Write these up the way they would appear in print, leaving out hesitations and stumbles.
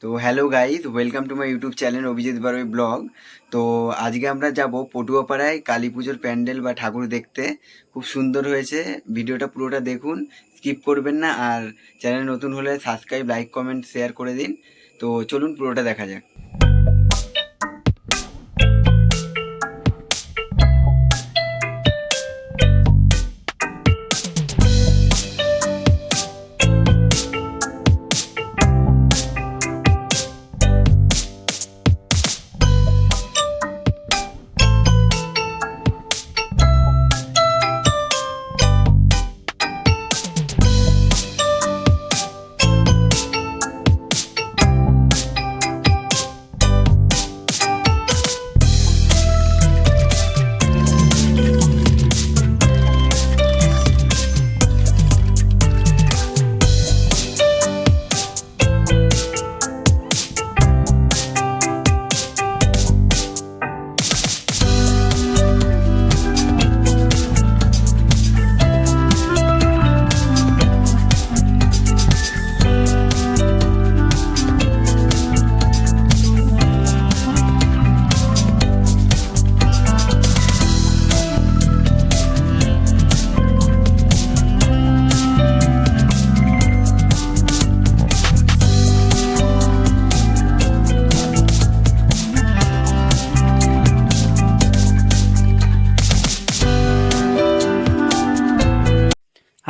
তো hello guys, welcome to my YouTube channel Abhijit বারোই blog. তো আজকে আমরা যাব পটুয়াপাড়ায় কালী পুজোর প্যান্ডেল বা ঠাকুর দেখতে। খুব সুন্দর হয়েছে, ভিডিওটা পুরোটা দেখুন, স্কিপ করবেন না। আর চ্যানেল নতুন হলে সাবস্ক্রাইব, লাইক, কমেন্ট, শেয়ার করে দিন। তো চলুন পুরোটা দেখা যাক।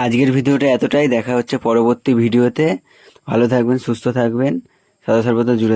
আজকের ভিডিওটা এতটাই, দেখা হচ্ছে পরবর্তী ভিডিওতে। ভালো থাকবেন, সুস্থ থাকবেন, সদা সর্বদা জুড়ে